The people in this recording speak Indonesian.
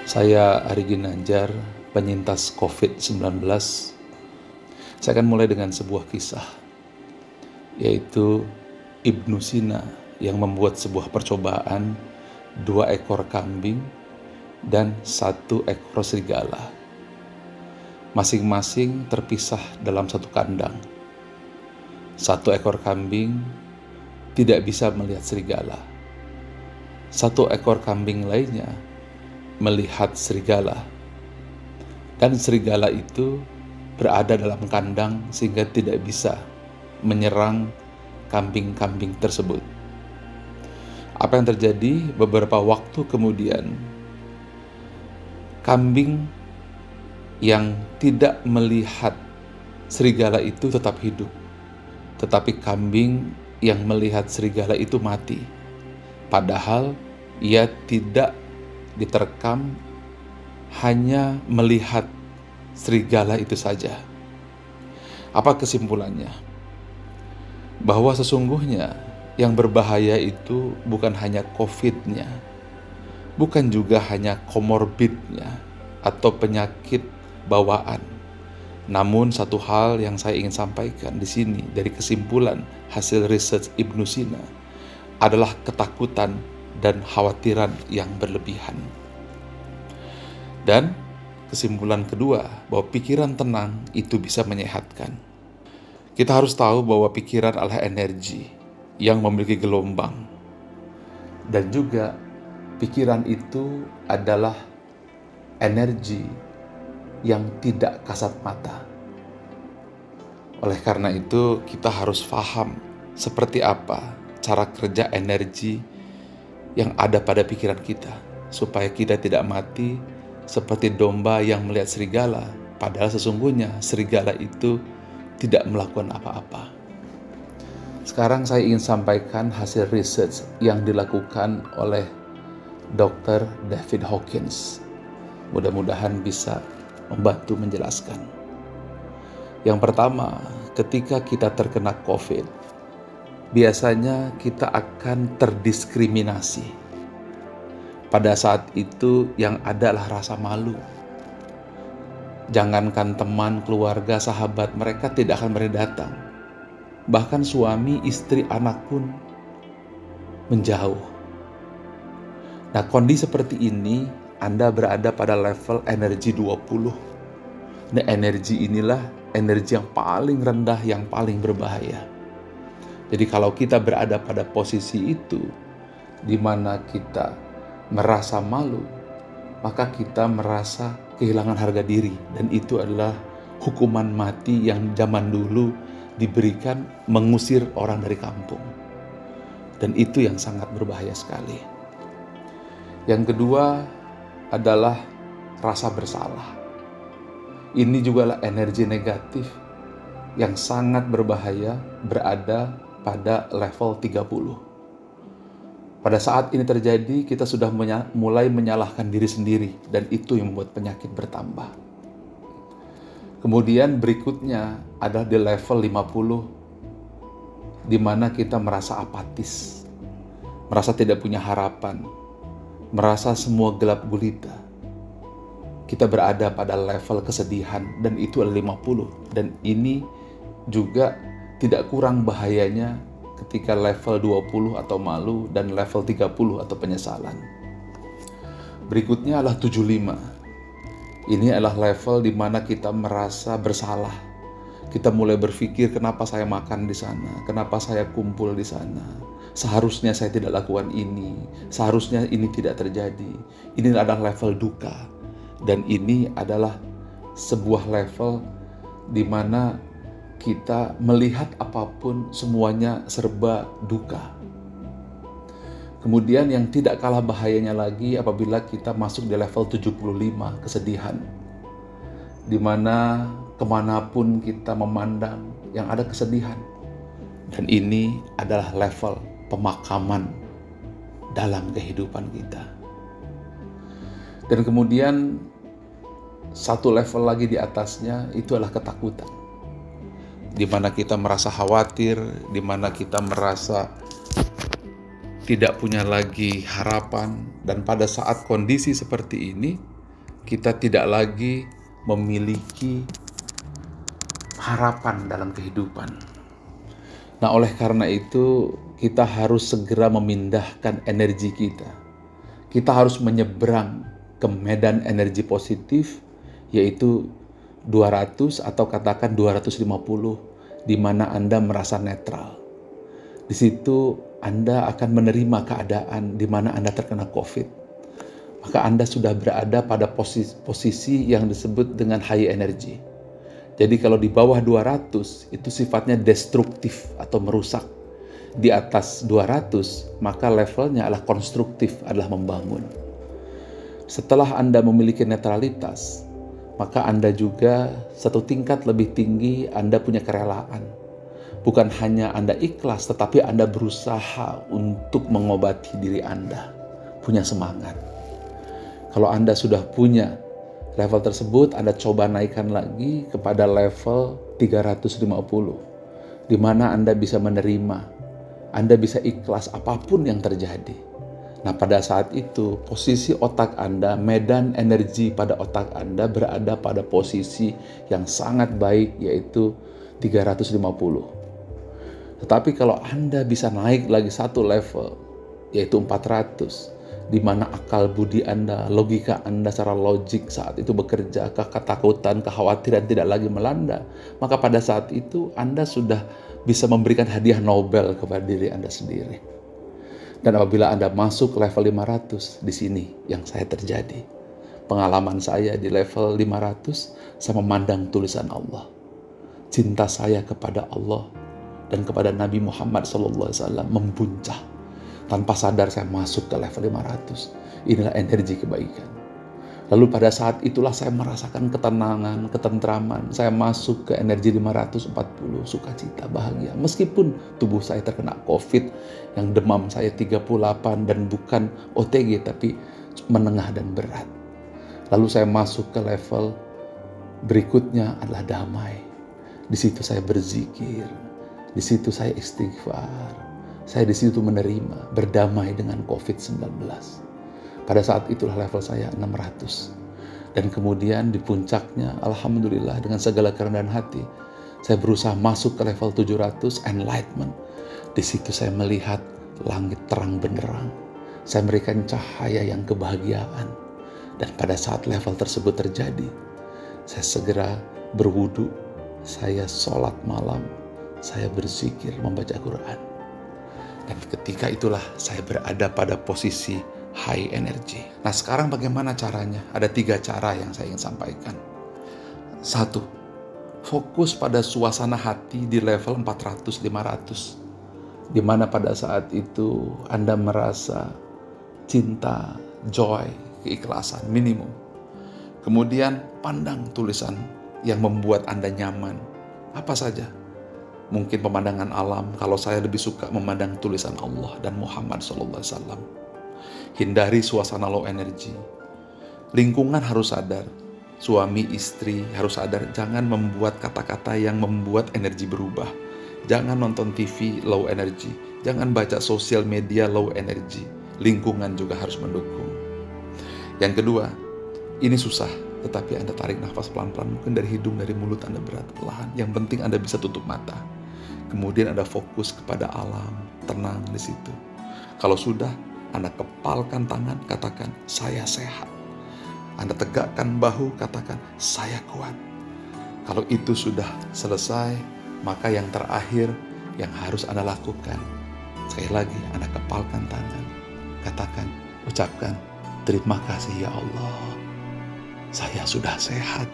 Saya Ari Ginanjar, penyintas COVID-19. Saya akan mulai dengan sebuah kisah, yaitu Ibnu Sina yang membuat sebuah percobaan 2 ekor kambing dan 1 ekor serigala. Masing-masing terpisah dalam satu kandang. 1 ekor kambing tidak bisa melihat serigala. 1 ekor kambing lainnya melihat serigala, dan serigala itu berada dalam kandang sehingga tidak bisa menyerang kambing-kambing tersebut. Apa yang terjadi? Beberapa waktu kemudian, kambing yang tidak melihat serigala itu tetap hidup, tetapi kambing yang melihat serigala itu mati, padahal ia tidak diterkam, hanya melihat serigala itu saja. Apa kesimpulannya? Bahwa sesungguhnya yang berbahaya itu bukan hanya COVID-nya, bukan juga hanya komorbidnya atau penyakit bawaan. Namun satu hal yang saya ingin sampaikan di sini dari kesimpulan hasil research Ibnu Sina adalah ketakutan dan khawatiran yang berlebihan. Dan kesimpulan kedua, bahwa pikiran tenang itu bisa menyehatkan. Kita harus tahu bahwa pikiran adalah energi yang memiliki gelombang, dan juga pikiran itu adalah energi yang tidak kasat mata. Oleh karena itu, kita harus paham seperti apa cara kerja energi yang ada pada pikiran kita, supaya kita tidak mati seperti domba yang melihat serigala, padahal sesungguhnya serigala itu tidak melakukan apa-apa. Sekarang saya ingin sampaikan hasil research yang dilakukan oleh Dr. David Hawkins. Mudah-mudahan bisa membantu menjelaskan. Yang pertama, ketika kita terkena COVID, biasanya kita akan terdiskriminasi. Pada saat itu yang ada adalah rasa malu. Jangankan teman, keluarga, sahabat, mereka tidak akan berani datang. Bahkan suami, istri, anak pun menjauh. Nah, kondisi seperti ini Anda berada pada level energi 20. Nah, energi inilah energi yang paling rendah, yang paling berbahaya. Jadi kalau kita berada pada posisi itu, di mana kita merasa malu, maka kita merasa kehilangan harga diri. Dan itu adalah hukuman mati yang zaman dulu diberikan mengusir orang dari kampung. Dan itu yang sangat berbahaya sekali. Yang kedua adalah rasa bersalah. Ini juga adalah energi negatif yang sangat berbahaya, berada pada level 30. Pada saat ini terjadi, kita sudah mulai menyalahkan diri sendiri, dan itu yang membuat penyakit bertambah. Kemudian berikutnya adalah di level 50, di mana kita merasa apatis, merasa tidak punya harapan, merasa semua gelap gulita. Kita berada pada level kesedihan, dan itu adalah 50. Dan ini juga tidak kurang bahayanya ketika level 20 atau malu, dan level 30 atau penyesalan. Berikutnya adalah 75. Ini adalah level di mana kita merasa bersalah. Kita mulai berpikir, kenapa saya makan di sana? Kenapa saya kumpul di sana? Seharusnya saya tidak lakukan ini. Seharusnya ini tidak terjadi. Ini adalah level duka. Dan ini adalah sebuah level di mana kita melihat apapun semuanya serba duka. Kemudian yang tidak kalah bahayanya lagi apabila kita masuk di level 75, kesedihan, di mana kemanapun kita memandang yang ada kesedihan. Dan ini adalah level pemakaman dalam kehidupan kita. Dan kemudian satu level lagi di atasnya itu adalah ketakutan, di mana kita merasa khawatir, di mana kita merasa tidak punya lagi harapan. Dan pada saat kondisi seperti ini, kita tidak lagi memiliki harapan dalam kehidupan. Nah, oleh karena itu kita harus segera memindahkan energi kita. Kita harus menyeberang ke medan energi positif, yaitu 200 atau katakan 250, di mana Anda merasa netral. Di situ Anda akan menerima keadaan di mana Anda terkena COVID. Maka Anda sudah berada pada posisi yang disebut dengan high energy. Jadi kalau di bawah 200 itu sifatnya destruktif atau merusak. Di atas 200 maka levelnya adalah konstruktif, adalah membangun. Setelah Anda memiliki netralitas, maka Anda juga satu tingkat lebih tinggi, Anda punya kerelaan. Bukan hanya Anda ikhlas, tetapi Anda berusaha untuk mengobati diri Anda, punya semangat. Kalau Anda sudah punya level tersebut, Anda coba naikkan lagi kepada level 350, di mana Anda bisa menerima, Anda bisa ikhlas apapun yang terjadi. Nah, pada saat itu, posisi otak Anda, medan energi pada otak Anda berada pada posisi yang sangat baik, yaitu 350. Tetapi kalau Anda bisa naik lagi satu level, yaitu 400, di mana akal budi Anda, logika Anda secara logik saat itu bekerja, ketakutan, kekhawatiran tidak lagi melanda, maka pada saat itu Anda sudah bisa memberikan hadiah Nobel kepada diri Anda sendiri. Dan apabila Anda masuk level 500, di sini yang saya terjadi. Pengalaman saya di level 500, saya memandang tulisan Allah. Cinta saya kepada Allah dan kepada Nabi Muhammad SAW membuncah. Tanpa sadar saya masuk ke level 500. Inilah energi kebaikan. Lalu pada saat itulah saya merasakan ketenangan, ketentraman. Saya masuk ke energi 540, sukacita, bahagia. Meskipun tubuh saya terkena COVID, yang demam saya 38 dan bukan OTG, tapi menengah dan berat. Lalu saya masuk ke level berikutnya adalah damai. Di situ saya berzikir, di situ saya istighfar. Saya di situ menerima, berdamai dengan COVID-19. Pada saat itulah level saya 600. Dan kemudian di puncaknya, alhamdulillah dengan segala kerendahan hati, saya berusaha masuk ke level 700, enlightenment. Di situ saya melihat langit terang benderang. Saya memberikan cahaya yang kebahagiaan. Dan pada saat level tersebut terjadi, saya segera berwudu, saya sholat malam, saya berzikir, membaca Quran. Dan ketika itulah saya berada pada posisi high energy. Nah, sekarang bagaimana caranya? Ada 3 cara yang saya ingin sampaikan. 1, fokus pada suasana hati di level 400-500. Di mana pada saat itu Anda merasa cinta, joy, keikhlasan, minimum. Kemudian pandang tulisan yang membuat Anda nyaman. Apa saja? Mungkin pemandangan alam, kalau saya lebih suka memandang tulisan Allah dan Muhammad SAW. Hindari suasana low energy. Lingkungan harus sadar, suami istri harus sadar, jangan membuat kata-kata yang membuat energi berubah. Jangan nonton TV low energy, jangan baca sosial media low energy. Lingkungan juga harus mendukung. Yang kedua, ini susah, tetapi Anda tarik nafas pelan-pelan, mungkin dari hidung, dari mulut Anda berat, perlahan. Yang penting Anda bisa tutup mata. Kemudian Anda fokus kepada alam, tenang di situ. Kalau sudah, Anda kepalkan tangan, katakan, saya sehat. Anda tegakkan bahu, katakan, saya kuat. Kalau itu sudah selesai, maka yang terakhir yang harus Anda lakukan, sekali lagi Anda kepalkan tangan, katakan, ucapkan, terima kasih ya Allah, saya sudah sehat.